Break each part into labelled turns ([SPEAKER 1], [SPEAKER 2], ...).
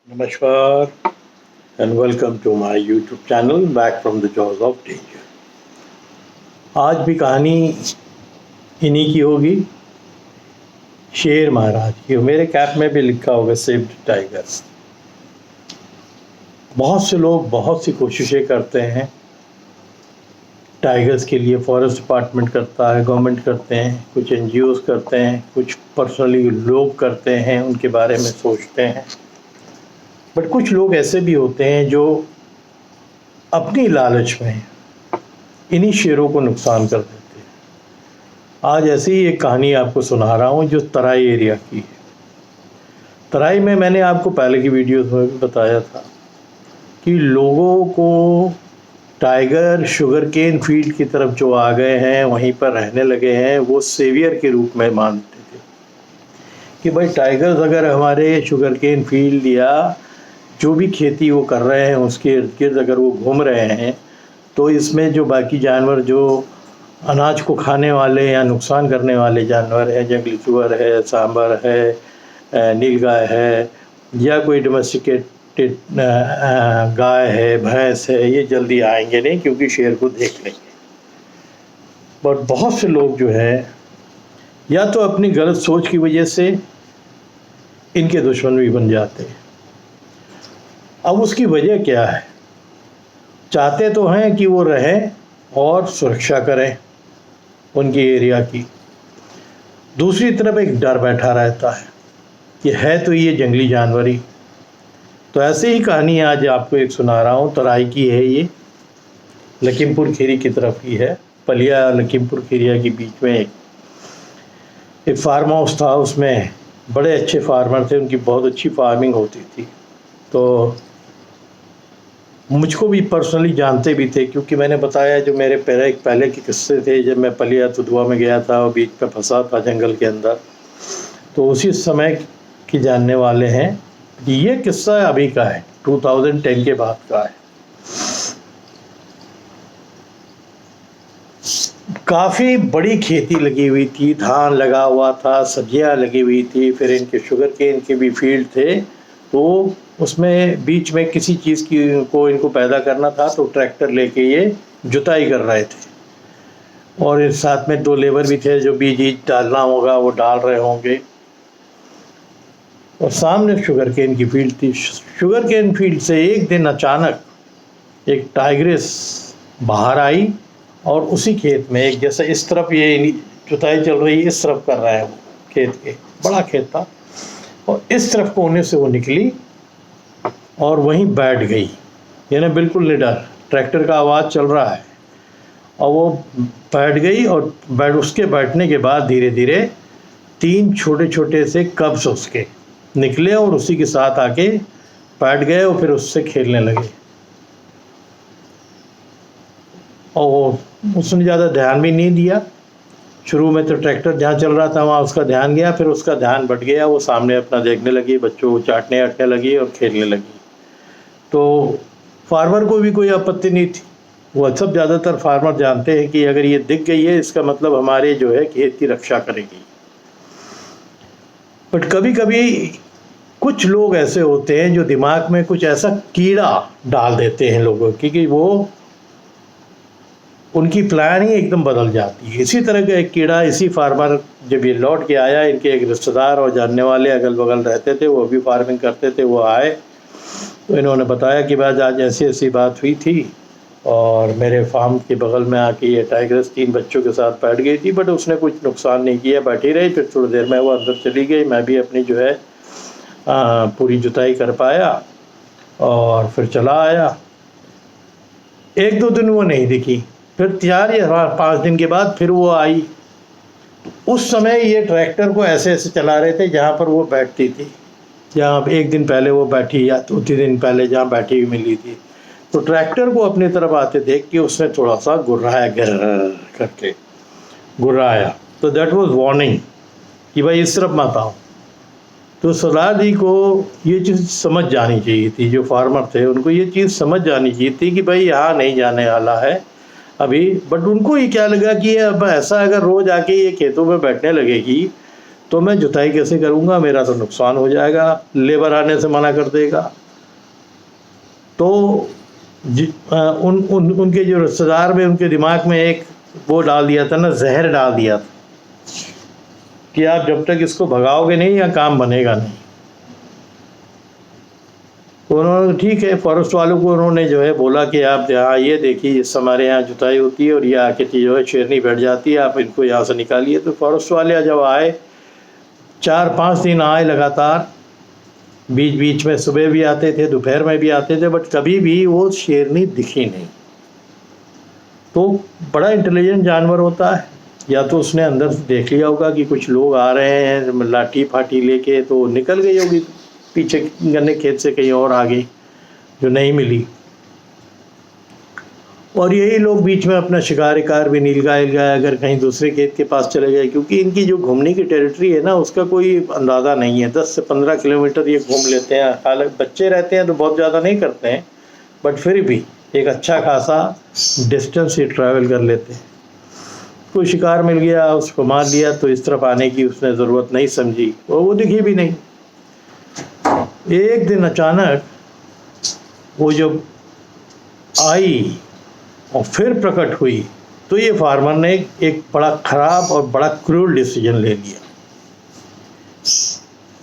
[SPEAKER 1] Namaskar and welcome to my YouTube channel Back from the Jaws of Danger। आज भी कहानी इन्हीं की होगी, शेर महाराज की। मेरे कैप में भी लिखा होगा सेव्ड टाइगर। बहुत से लोग बहुत सी कोशिशें करते हैं टाइगर्स के लिए। फॉरेस्ट डिपार्टमेंट करता है, गवर्नमेंट करते हैं, कुछ NGOs करते हैं, कुछ पर्सनली लोग करते हैं, उनके बारे में सोचते हैं। बट कुछ लोग ऐसे भी होते हैं जो अपनी लालच में इन्हीं शेरों को नुकसान कर देते हैं। आज ऐसी ही एक कहानी आपको सुना रहा हूँ जो तराई एरिया की है। तराई में मैंने आपको पहले की वीडियोस में भी बताया था कि लोगों को टाइगर शुगर केन फील्ड की तरफ जो आ गए हैं, वहीं पर रहने लगे हैं, वो सेवियर के रूप में मानते थे कि भाई टाइगर्स अगर हमारे शुगर केन फील्ड या जो भी खेती वो कर रहे हैं उसके इर्द गिर्द अगर वो घूम रहे हैं तो इसमें जो बाकी जानवर जो अनाज को खाने वाले या नुकसान करने वाले जानवर हैं, जंगली सुअर है, सांबर है, नीलगाय है या कोई डोमेस्टिकेटेड गाय है, भैंस है, ये जल्दी आएंगे नहीं क्योंकि शेर को देख लेंगे। बट बहुत से लोग जो है या तो अपनी गलत सोच की वजह से इनके दुश्मन भी बन जाते हैं। अब उसकी वजह क्या है? चाहते तो हैं कि वो रहें और सुरक्षा करें उनकी एरिया की, दूसरी तरफ एक डर बैठा रहता है कि है तो ये जंगली जानवर ही। तो ऐसे ही कहानी आज आपको एक सुना रहा हूँ। तराई की है ये, लखीमपुर खीरी की तरफ की है। पलिया लखीमपुर खीरिया के बीच में एक फार्म हाउस था, उसमें बड़े अच्छे फार्मर थे, उनकी बहुत अच्छी फार्मिंग होती थी। तो मुझको भी पर्सनली जानते भी थे क्योंकि मैंने बताया जो मेरे पहले के किस्से थे, जब मैं पलिया तुदवा में गया था और बीच में फंसा था जंगल के अंदर, तो उसी समय की जानने वाले हैं। ये किस्सा अभी का है, 2010 के बाद का है। काफ़ी बड़ी खेती लगी हुई थी, धान लगा हुआ था, सब्जियां लगी हुई थी, फिर इनके शुगर केन के भी फील्ड थे। तो उसमें बीच में किसी चीज़ की को इनको पैदा करना था तो ट्रैक्टर लेके ये जुताई कर रहे थे और साथ में 2 लेबर भी थे जो बीज डालना होगा वो डाल रहे होंगे। और सामने शुगर केन की फील्ड थी। शुगर केन फील्ड से एक दिन अचानक एक टाइग्रेस बाहर आई और उसी खेत में एक जैसे इस तरफ ये जुताई चल रही है, इस तरफ कर रहा है वो खेत के, बड़ा खेत था, और इस तरफ कोने से वो निकली और वहीं बैठ गई। यानी बिल्कुल निडर, ट्रैक्टर का आवाज़ चल रहा है और वो बैठ गई। और उसके बैठने के बाद धीरे धीरे 3 छोटे छोटे से कब्स उसके निकले और उसी के साथ आके बैठ गए और फिर उससे खेलने लगे। और उसने ज़्यादा ध्यान भी नहीं दिया। शुरू में तो ट्रैक्टर जहाँ चल रहा था वहाँ उसका ध्यान गया, फिर उसका ध्यान बट गया, वो सामने अपना देखने लगी, बच्चों को चाटने आटने लगी और खेलने लगी। तो फार्मर को भी कोई आपत्ति नहीं थी। वो सब ज़्यादातर फार्मर जानते हैं कि अगर ये दिख गई है इसका मतलब हमारे जो है खेत की रक्षा करेगी। बट कभी कभी कुछ लोग ऐसे होते हैं जो दिमाग में कुछ ऐसा कीड़ा डाल देते हैं लोगों की कि वो उनकी प्लान ही एकदम बदल जाती है। इसी तरह का एक कीड़ा इसी फार्मर जब ये लौट के आया, इनके एक रिश्तेदार और जानने वाले अगल बगल रहते थे, वो भी फार्मिंग करते थे, वो आए तो इन्होंने बताया कि भाई आज ऐसी ऐसी बात हुई थी और मेरे फार्म के बगल में आके ये टाइग्रेस 3 बच्चों के साथ बैठ गई थी, बट उसने कुछ नुकसान नहीं किया, बैठी रही। फिर थोड़ी देर में वो अंदर चली गई। मैं भी अपनी जो है पूरी जुताई कर पाया और फिर चला आया। 1-2 दिन वो नहीं दिखी, फिर 4 या 5 दिन के बाद फिर वो आई। उस समय ये ट्रैक्टर को ऐसे ऐसे चला रहे थे जहाँ पर वो बैठती थी, जहाँ 1 दिन पहले वो बैठी या 2-3 दिन पहले जहाँ बैठी हुई मिली थी। तो ट्रैक्टर को अपनी तरफ आते देख के उसने थोड़ा सा गुर्राया, गिर करके गुर्राया। तो दैट वाज वार्निंग कि भाई इस तरफ मत आओ। तो सरदार जी को ये चीज़ समझ जानी चाहिए थी, जो फार्मर थे उनको ये चीज़ समझ जानी चाहिए थी कि भाई यहाँ नहीं जाने वाला है अभी। बट उनको ये क्या लगा कि अब ऐसा अगर रोज़ आके ये खेतों में बैठने लगेगी तो मैं जुताई कैसे करूँगा, मेरा तो नुकसान हो जाएगा, लेबर आने से मना कर देगा। तो उनके जो रिश्तेदार में उनके दिमाग में एक वो डाल दिया था ना, जहर डाल दिया था कि आप जब तक इसको भगाओगे नहीं या काम बनेगा नहीं। तो उन्होंने ठीक है, फॉरेस्ट वालों को उन्होंने जो है बोला कि आप यहाँ आइए, देखिए इस हमारे यहाँ जुताई होती है और ये आके जो है शेरनी बैठ जाती है, आप इनको यहाँ से निकालिए। तो फॉरेस्ट वाले जब आए, 4-5 दिन आए लगातार, बीच बीच में सुबह भी आते थे, दोपहर में भी आते थे, बट कभी भी वो शेरनी दिखी नहीं। तो बड़ा इंटेलिजेंट जानवर होता है, या तो उसने अंदर से देख लिया होगा कि कुछ लोग आ रहे हैं लाठी फाठी लेके, तो निकल गई होगी पीछे गन्ने खेत से कहीं और आ गई जो नहीं मिली। और यही लोग बीच में अपना शिकार भी नीलगाय अगर कहीं दूसरे खेत के पास चले गए, क्योंकि इनकी जो घूमने की टेरिटरी है ना, उसका कोई अंदाज़ा नहीं है। 10 से 15 किलोमीटर ये घूम लेते हैं। हालांकि बच्चे रहते हैं तो बहुत ज़्यादा नहीं करते हैं, बट फिर भी एक अच्छा खासा डिस्टेंस ही ट्रैवल कर लेते हैं। कोई शिकार मिल गया, उसको मार लिया, तो इस तरफ आने की उसने ज़रूरत नहीं समझी और वो दिखी भी नहीं। एक दिन अचानक वो जब आई और फिर प्रकट हुई, तो ये फार्मर ने एक बड़ा ख़राब और बड़ा क्रूर डिसीजन ले लिया।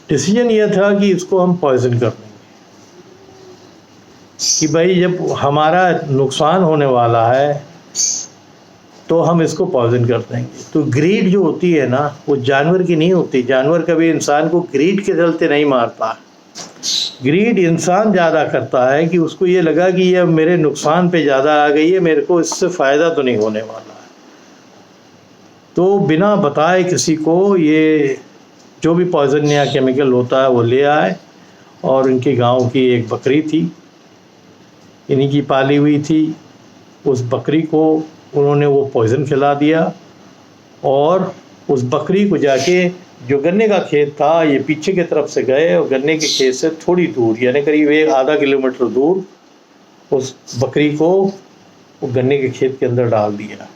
[SPEAKER 1] डिसीजन ये था कि इसको हम पॉइजन कर देंगे, कि भाई जब हमारा नुकसान होने वाला है तो हम इसको पॉइजन कर देंगे। तो ग्रीड जो होती है ना, वो जानवर की नहीं होती। जानवर कभी इंसान को ग्रीड के चलते नहीं मारता। ग्रीड इंसान ज़्यादा करता है कि उसको ये लगा कि ये मेरे नुकसान पे ज़्यादा आ गई है, मेरे को इससे फ़ायदा तो नहीं होने वाला है। तो बिना बताए किसी को ये जो भी पॉइजन या केमिकल होता है वो ले आए, और इनके गांव की एक बकरी थी, इन्हीं की पाली हुई थी। उस बकरी को उन्होंने वो पॉइजन खिला दिया, और उस बकरी को जाके जो गन्ने का खेत था, ये पीछे की तरफ से गए और गन्ने के खेत से थोड़ी दूर, यानी करीब 1-आधा किलोमीटर दूर, उस बकरी को वो गन्ने के खेत के अंदर डाल दिया।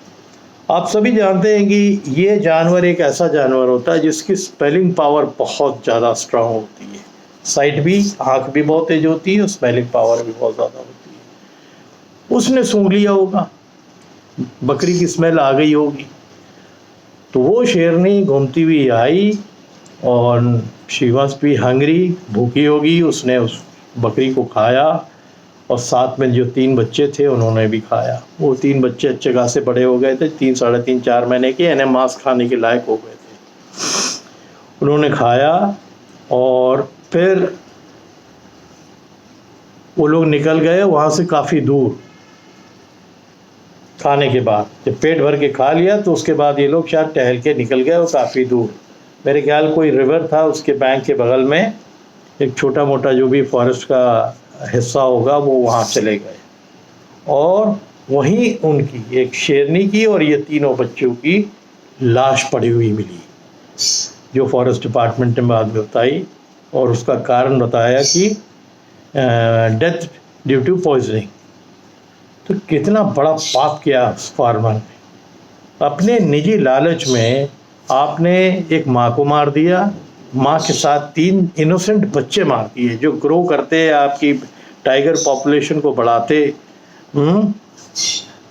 [SPEAKER 1] आप सभी जानते हैं कि ये जानवर एक ऐसा जानवर होता है जिसकी स्पेलिंग पावर बहुत ज़्यादा स्ट्रांग होती है। साइट भी, आँख भी बहुत तेज होती है और स्पेलिंग पावर भी बहुत ज़्यादा होती है। उसने सूंघ लिया होगा, बकरी की स्मेल आ गई होगी, तो वो शेरनी घूमती हुई आई और शी वाज भी हंग्री, भूखी होगी। उसने उस बकरी को खाया, और साथ में जो 3 बच्चे थे उन्होंने भी खाया। वो 3 बच्चे अच्छे खासे बड़े हो गए थे, 3, साढ़े 3, 4 महीने के, यानी मांस खाने के लायक हो गए थे। उन्होंने खाया और फिर वो लोग निकल गए वहाँ से काफ़ी दूर। खाने के बाद जब पेट भर के खा लिया, तो उसके बाद ये लोग शायद टहल के निकल गए वो काफ़ी दूर। मेरे ख्याल कोई रिवर था, उसके बैंक के बगल में एक छोटा मोटा जो भी फॉरेस्ट का हिस्सा होगा वो वहाँ चले गए, और वहीं उनकी एक शेरनी की और ये तीनों बच्चों की लाश पड़ी हुई मिली, जो फॉरेस्ट डिपार्टमेंट ने बाद में बताई, और उसका कारण बताया कि डेथ ड्यू टू पॉइजनिंग। तो कितना बड़ा पाप किया उस फार्मर ने। अपने निजी लालच में आपने एक माँ को मार दिया, माँ के साथ 3 इनोसेंट बच्चे मार दिए जो ग्रो करते, आपकी टाइगर पॉपुलेशन को बढ़ाते।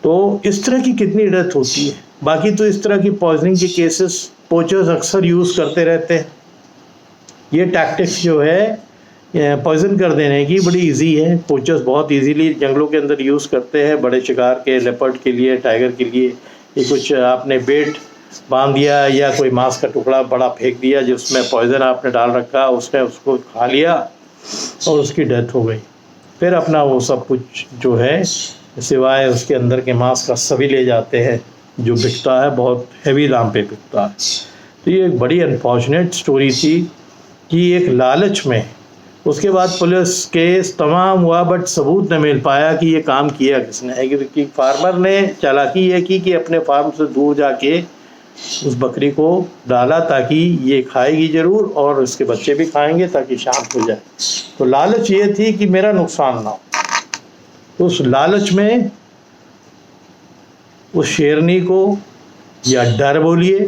[SPEAKER 1] तो इस तरह की कितनी डेथ होती है। बाकी तो इस तरह की पॉइजनिंग के केसेस पोचर्स अक्सर यूज़ करते रहते हैं। ये टैक्टिक्स जो है पॉइजन कर देने की बड़ी इजी है। पोचर्स बहुत इजीली जंगलों के अंदर यूज़ करते हैं, बड़े शिकार के, लेपर्ड के लिए, टाइगर के लिए। ये कुछ आपने बेट बांध दिया या कोई मांस का टुकड़ा बड़ा फेंक दिया जिसमें पॉइजन आपने डाल रखा, उसने उसको खा लिया और उसकी डेथ हो गई। फिर अपना वो सब कुछ जो है सिवाय उसके अंदर के मांस का सभी ले जाते हैं, जो बिकता है बहुत हेवी दाम पे बिकता है। तो ये एक बड़ी अनफॉर्चुनेट स्टोरी थी कि एक लालच में, उसके बाद पुलिस केस तमाम हुआ, बट सबूत न मिल पाया कि ये काम किया किसने है। क्योंकि फार्मर ने चालाकी ये की कि अपने फार्म से दूर जाके उस बकरी को डाला ताकि ये खाएगी ज़रूर और उसके बच्चे भी खाएंगे ताकि शाम हो जाए। तो लालच ये थी कि मेरा नुकसान ना हो। तो उस लालच में उस शेरनी को, या डर बोलिए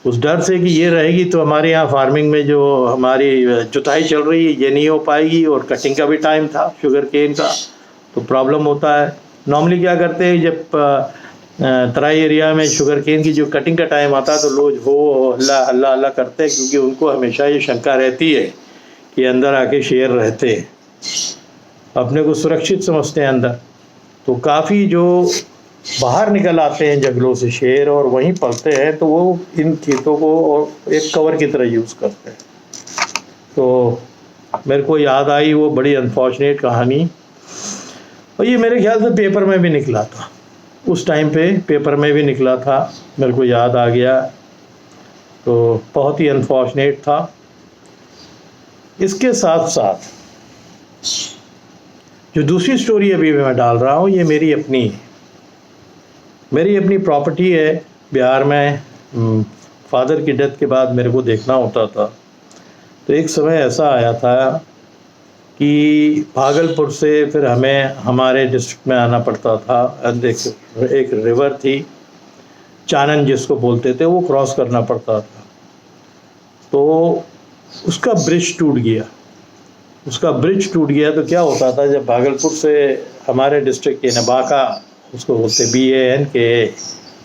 [SPEAKER 1] उस डर से कि ये रहेगी तो हमारे यहाँ फार्मिंग में जो हमारी जुताई चल रही है ये नहीं हो पाएगी, और कटिंग का भी टाइम था शुगर केन का, तो प्रॉब्लम होता है। नॉर्मली क्या करते हैं, जब तराई एरिया में शुगर केन की जो कटिंग का टाइम आता है तो लोग हो अल्लाह अल्लाह अल्लाह करते हैं, क्योंकि उनको हमेशा ये शंका रहती है कि अंदर आके शेर रहते हैं, अपने को सुरक्षित समझते हैं अंदर। तो काफ़ी जो बाहर निकल आते हैं जंगलों से शेर और वहीं पलते हैं, तो वो इन खेतों को और एक कवर की तरह यूज़ करते हैं। तो मेरे को याद आई वो बड़ी अनफॉर्चुनेट कहानी, और ये मेरे ख्याल से पेपर में भी निकला था, उस टाइम पे पेपर में भी निकला था, मेरे को याद आ गया। तो बहुत ही अनफॉर्चुनेट था। इसके साथ साथ जो दूसरी स्टोरी अभी मैं डाल रहा हूँ, ये मेरी अपनी प्रॉपर्टी है बिहार में। फादर की डेथ के बाद मेरे को देखना होता था, तो एक समय ऐसा आया था कि भागलपुर से फिर हमें हमारे डिस्ट्रिक्ट में आना पड़ता था। एक रिवर थी चानन जिसको बोलते थे, वो क्रॉस करना पड़ता था। तो उसका ब्रिज टूट गया। तो क्या होता था, जब भागलपुर से हमारे डिस्ट्रिक्ट के बांका, उसको बोलते BAN के,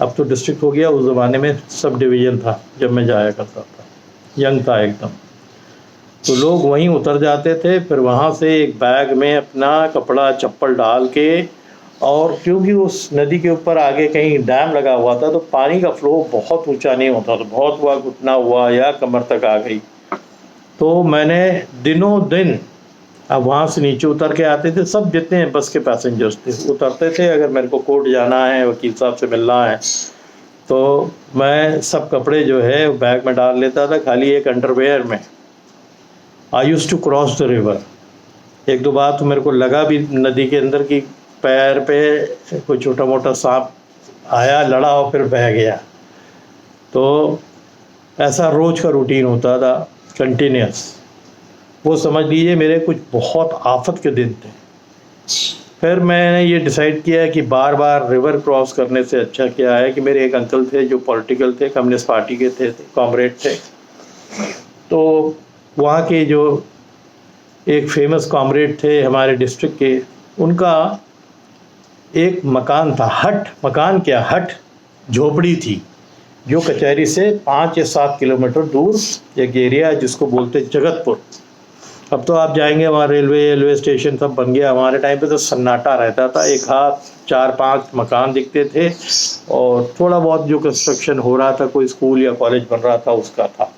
[SPEAKER 1] अब तो डिस्ट्रिक्ट हो गया, उस ज़माने में सब डिवीज़न था जब मैं जाया करता था, यंग था एकदम। तो लोग वहीं उतर जाते थे, फिर वहाँ से एक बैग में अपना कपड़ा चप्पल डाल के, और क्योंकि उस नदी के ऊपर आगे कहीं डैम लगा हुआ था तो पानी का फ्लो बहुत ऊंचा नहीं होता था, बहुत हुआ घुटना हुआ या कमर तक आ गई। तो मैंने दिनों दिन, अब वहाँ से नीचे उतर के आते थे सब, जितने बस के पैसेंजर्स थे उतरते थे। अगर मेरे को कोर्ट जाना है, वकील साहब से मिलना है, तो मैं सब कपड़े जो है बैग में डाल लेता था, खाली एक अंडरवेयर में। I use to cross the river. एक दो बार तो मेरे को लगा भी नदी के अंदर की पैर पे कोई छोटा मोटा सांप आया, लड़ा और फिर बह गया। तो ऐसा रोज़ का रूटीन होता था, कंटिन्यूस। वो समझ लीजिए मेरे कुछ बहुत आफत के दिन थे। फिर मैंने ये डिसाइड किया कि बार बार रिवर क्रॉस करने से अच्छा क्या है कि मेरे एक अंकल थे जो पॉलिटिकल थे, कम्युनिस्ट पार्टी के थे, कॉमरेड थे। तो वहाँ के जो एक फेमस कॉमरेड थे हमारे डिस्ट्रिक्ट के, उनका एक मकान था, हट झोपड़ी थी, जो कचहरी से 5 या 7 किलोमीटर दूर एक एरिया है जिसको बोलते जगतपुर। अब तो आप जाएंगे वहाँ रेलवे स्टेशन सब बन गया। हमारे टाइम पे तो सन्नाटा रहता था, एक हाथ 4-5 मकान दिखते थे, और थोड़ा बहुत जो कंस्ट्रक्शन हो रहा था, कोई स्कूल या कॉलेज बन रहा था उसका था।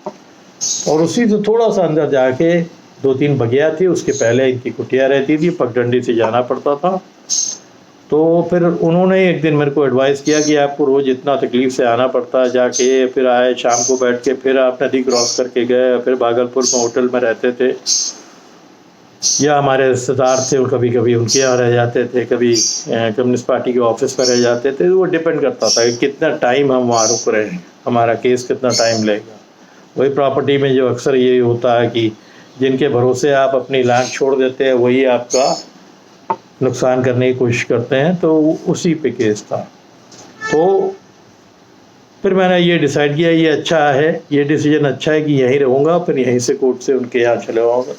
[SPEAKER 1] और उसी से थोड़ा सा अंदर जाके 2-3 बगिया थी, उसके पहले इनकी कुटिया रहती थी, पगडंडी से जाना पड़ता था। तो फिर उन्होंने एक दिन मेरे को एडवाइस किया कि आपको रोज़ इतना तकलीफ़ से आना पड़ता है, जाके फिर आए शाम को बैठ के, फिर आप नदी क्रॉस करके गए, फिर भागलपुर में होटल में रहते थे, या हमारे रिश्तेदार थे और कभी कभी उनके यहाँ रह जाते थे, कभी कम्युनिस्ट पार्टी के ऑफिस में रह जाते थे। वो डिपेंड करता था कि कितना टाइम हम वहाँ रुक रहे हैं, हमारा केस कितना टाइम लेगा। वही प्रॉपर्टी में जो अक्सर यही होता है कि जिनके भरोसे आप अपनी लैंड छोड़ देते हैं वही आपका नुकसान करने की कोशिश करते हैं, तो उसी पे केस था। तो फिर मैंने ये डिसाइड किया, ये अच्छा है, ये डिसीजन अच्छा है कि यहीं रहूँगा, फिर यहीं से कोर्ट से उनके यहाँ चले आऊँगा।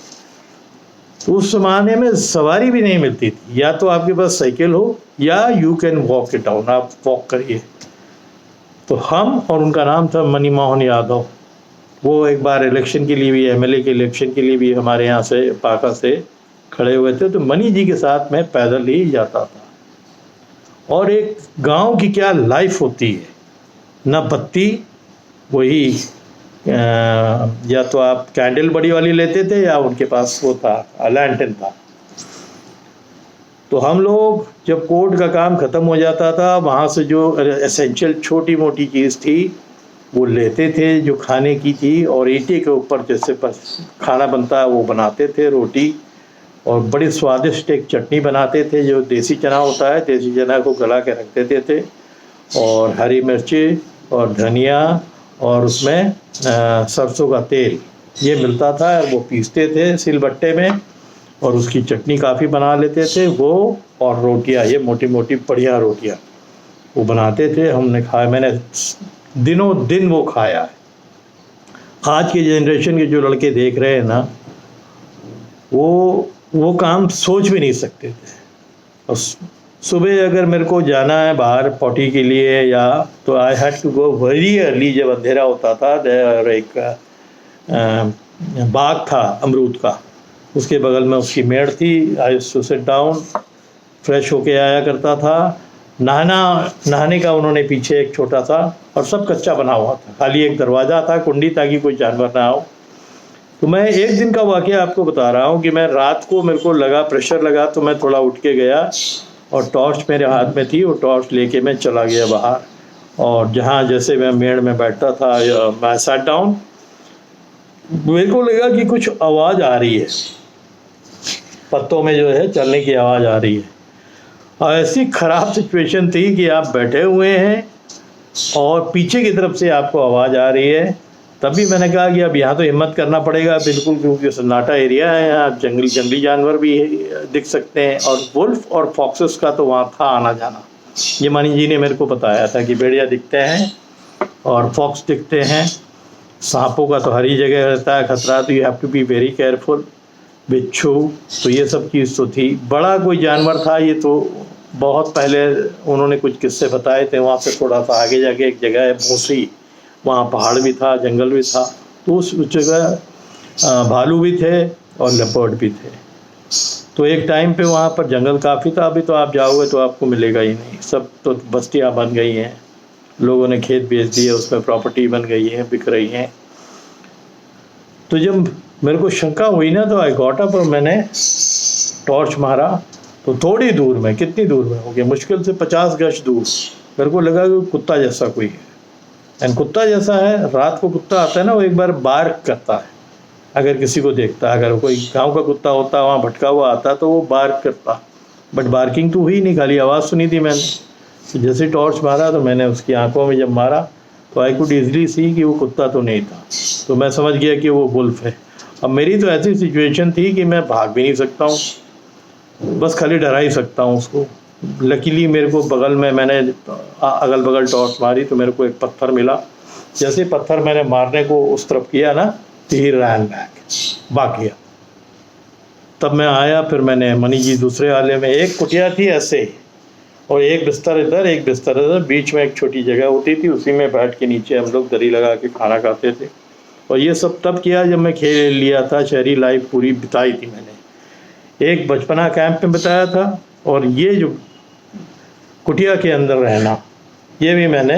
[SPEAKER 1] तो उस ज़माने में सवारी भी नहीं मिलती थी, या तो आपके पास साइकिल हो या you can walk it down, आप वॉक करिए। तो हम, और उनका नाम था मनी मोहन यादव, वो एक बार इलेक्शन के लिए भी, MLA के इलेक्शन के लिए भी हमारे यहाँ से बांका से खड़े हुए थे। तो मनी जी के साथ मैं पैदल ही जाता था। और एक गांव की क्या लाइफ होती है, ना बत्ती, वही या तो आप कैंडल बड़ी वाली लेते थे या उनके पास वो था लैंटर्न था। तो हम लोग जब कोर्ट का काम ख़त्म हो जाता था, वहाँ से जो एसेंशियल छोटी मोटी चीज़ थी वो लेते थे जो खाने की थी, और ईंटे के ऊपर जैसे खाना बनता है वो बनाते थे, रोटी, और बड़ी स्वादिष्ट एक चटनी बनाते थे जो देसी चना होता है, देसी चना को गला के रख देते थे, और हरी मिर्ची और धनिया और उसमें सरसों का तेल ये मिलता था, और वो पीसते थे सिलबट्टे में, और उसकी चटनी काफ़ी बना लेते थे वो, और रोटियां, ये मोटी मोटी बढ़िया रोटियां वो बनाते थे। हमने खाया, मैंने दिनों दिन वो खाया है। आज के जनरेशन के जो लड़के देख रहे हैं ना, वो काम सोच भी नहीं सकते थे। और सुबह अगर मेरे को जाना है बाहर पॉटी के लिए या, तो I had to go very early, जब अंधेरा होता था। और एक बाग था अमरूद का, उसके बगल में उसकी मेड़ थी। I used to sit down, fresh होके आया करता था। नहाने का उन्होंने पीछे एक छोटा सा, और सब कच्चा बना हुआ था, खाली एक दरवाज़ा था, कुंडी, ताकि कोई जानवर ना आओ। तो मैं एक दिन का वाक़या आपको बता रहा हूँ कि मैं रात को, मेरे को लगा, प्रेशर लगा, तो मैं थोड़ा उठ के गया और टॉर्च मेरे हाथ में थी, वो टॉर्च लेके मैं चला गया बाहर। और जहाँ जैसे मैं मेड़ में बैठा था, मैं सैट डाउन, मेरे को लगा कि कुछ आवाज़ आ रही है, पत्तों में जो है चलने की आवाज़ आ रही है। और ऐसी ख़राब सिचुएशन थी कि आप बैठे हुए हैं और पीछे की तरफ से आपको आवाज़ आ रही है। तभी मैंने कहा कि अब यहाँ तो हिम्मत करना पड़ेगा बिल्कुल, क्योंकि सन्नाटा एरिया है, यहाँ जंगली जानवर भी दिख सकते हैं। और वुल्फ और फॉक्सेस का तो वहाँ था आना जाना। ये मनी जी ने मेरे को बताया था कि भेड़िया दिखते हैं और फॉक्स दिखते हैं, सांपों का तो हर ही जगह रहता है खतरा, तो you have to be very careful. बिच्छू, तो ये सब चीज़ तो थी। बड़ा कोई जानवर था, ये तो बहुत पहले उन्होंने कुछ किस्से बताए थे। वहाँ से थोड़ा सा आगे जाके एक जगह है भूसी, वहाँ पहाड़ भी था, जंगल भी था, तो उस जगह भालू भी थे और लेपर्ड भी थे। तो एक टाइम पे वहाँ पर जंगल काफ़ी था। अभी तो आप जाओगे तो आपको मिलेगा ही नहीं, सब तो बस्तियाँ बन गई हैं, लोगों ने खेत बेच दिए, उसमें प्रॉपर्टी बन गई है, बिक रही हैं। तो जब मेरे को शंका हुई ना, तो आई गॉट अप और मैंने टॉर्च मारा। तो थोड़ी दूर में, कितनी दूर में हो गया, मुश्किल से 50 गज दूर, मेरे को लगा कि कुत्ता जैसा कोई है। एंड कुत्ता जैसा है, रात को कुत्ता आता है ना, वो एक बार बार्क करता है अगर किसी को देखता है। अगर कोई गांव का कुत्ता होता, वहाँ भटका हुआ आता, तो वो बार्क करता, बट बार्किंग तो हुई नहीं, खाली आवाज़ सुनी थी मैंने। तो जैसे टॉर्च मारा तो मैंने उसकी आंखों में जब मारा, तो आई कुड ईजली सी कि वो कुत्ता तो नहीं था। तो मैं समझ गया कि वो वुल्फ है। अब मेरी तो ऐसी सिचुएशन थी कि मैं भाग भी नहीं सकता हूँ, बस खाली डरा ही सकता हूँ उसको। लकीली मेरे को बगल में, मैंने अगल बगल टॉर्च मारी तो मेरे को एक पत्थर मिला। जैसे पत्थर मैंने मारने को उस तरफ किया ना, ही रैन बैक, भाग गया। तब मैं आया, फिर मैंने मनी जी दूसरे वाले में, एक कुटिया थी ऐसे, और एक बिस्तर इधर, एक बिस्तर इधर, बीच में एक छोटी जगह होती थी, उसी में बैठ के नीचे हम लोग दरी लगा के खाना खाते थे। और ये सब तब किया जब मैं खेल लिया था, शहरी लाइफ पूरी बिताई थी मैंने। एक बचपना कैंप में बताया था, और ये जो कुटिया के अंदर रहना, ये भी मैंने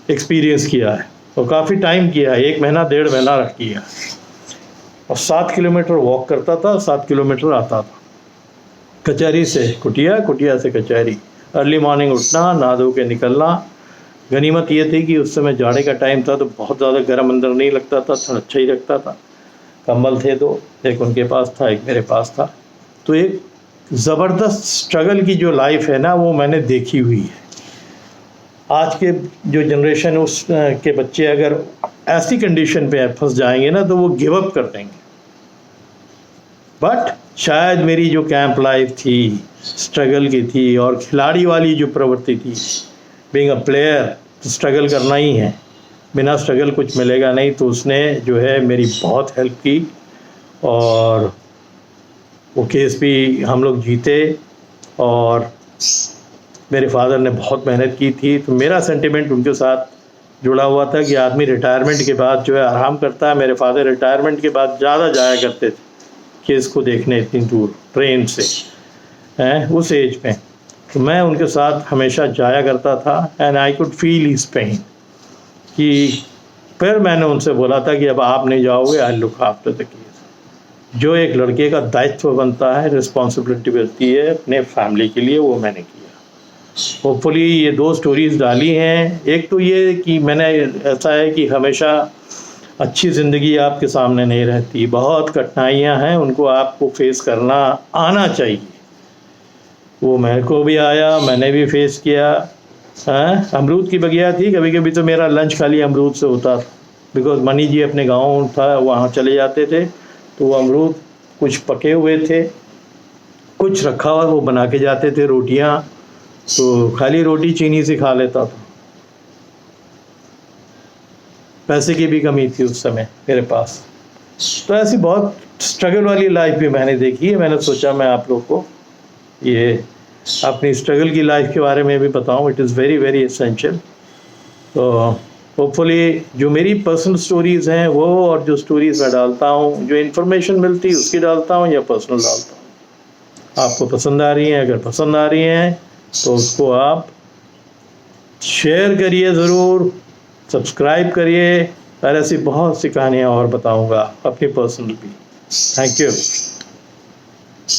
[SPEAKER 1] एक्सपीरियंस किया है, और काफ़ी टाइम किया है, 1 महीना 1.5 महीना रख किया। और 7 किलोमीटर वॉक करता था, 7 किलोमीटर आता था कचहरी से कुटिया, कुटिया से कचहरी। अर्ली मॉर्निंग उठना, नहा धो के निकलना। गनीमत ये थी कि उस समय जाड़े का टाइम था, तो बहुत ज़्यादा गर्म अंदर नहीं लगता था, थोड़ा अच्छा ही लगता था। कंबल थे दो, एक उनके पास था, एक मेरे पास था। तो एक ज़बरदस्त स्ट्रगल की जो लाइफ है ना, वो मैंने देखी हुई है। आज के जो जनरेशन उस के बच्चे अगर ऐसी कंडीशन पे फंस जाएंगे ना, तो वो गिव अप कर देंगे। बट शायद मेरी जो कैंप लाइफ थी, स्ट्रगल की थी, और खिलाड़ी वाली जो प्रवृत्ति थी, बीइंग अ प्लेयर, तो स्ट्रगल करना ही है, बिना स्ट्रगल कुछ मिलेगा नहीं। तो उसने जो है मेरी बहुत हेल्प की, और वो केस भी हम लोग जीते, और मेरे फादर ने बहुत मेहनत की थी। तो मेरा सेंटिमेंट उनके साथ जुड़ा हुआ था कि आदमी रिटायरमेंट के बाद जो है आराम करता है। मेरे फादर रिटायरमेंट के बाद ज़्यादा जाया करते थे केस को देखने, इतनी दूर ट्रेन से, हैं उस एज में। तो मैं उनके साथ हमेशा जाया करता था, and I could feel his pain. कि फिर मैंने उनसे बोला था कि अब आप नहीं जाओगे, I look after the case. जो एक लड़के का दायित्व बनता है, रिस्पॉन्सिबिलिटी बनती है अपने फैमिली के लिए, वो मैंने किया। होपफुली ये 2 स्टोरीज़ डाली हैं। एक तो ये कि मैंने, ऐसा है कि हमेशा अच्छी ज़िंदगी आपके सामने नहीं रहती, बहुत कठिनाइयाँ हैं, उनको आपको फेस करना आना चाहिए। वो मेरे को भी आया, मैंने भी फेस किया। अमरूद की बगिया थी, कभी कभी तो मेरा लंच खाली अमरूद से होता था, बिकॉज मनी जी अपने गांव था, वहाँ चले जाते थे, तो वो अमरूद कुछ पके हुए थे, कुछ रखा हुआ, वो बना के जाते थे रोटियाँ, तो खाली रोटी चीनी से खा लेता था। पैसे की भी कमी थी उस समय मेरे पास। तो ऐसी बहुत स्ट्रगल वाली लाइफ भी मैंने देखी है। मैंने सोचा मैं आप लोग को ये अपनी स्ट्रगल की लाइफ के बारे में भी बताऊं। It is very very essential. तो होपफुली जो मेरी पर्सनल स्टोरीज़ हैं वो, और जो स्टोरीज़ मैं डालता हूँ, जो इन्फॉर्मेशन मिलती है उसकी डालता हूँ या पर्सनल डालता हूँ, आपको पसंद आ रही हैं। अगर पसंद आ रही हैं तो उसको आप शेयर करिए ज़रूर, सब्सक्राइब करिए, और ऐसी बहुत सी कहानियाँ और बताऊँगा अपनी पर्सनल भी। Thank you.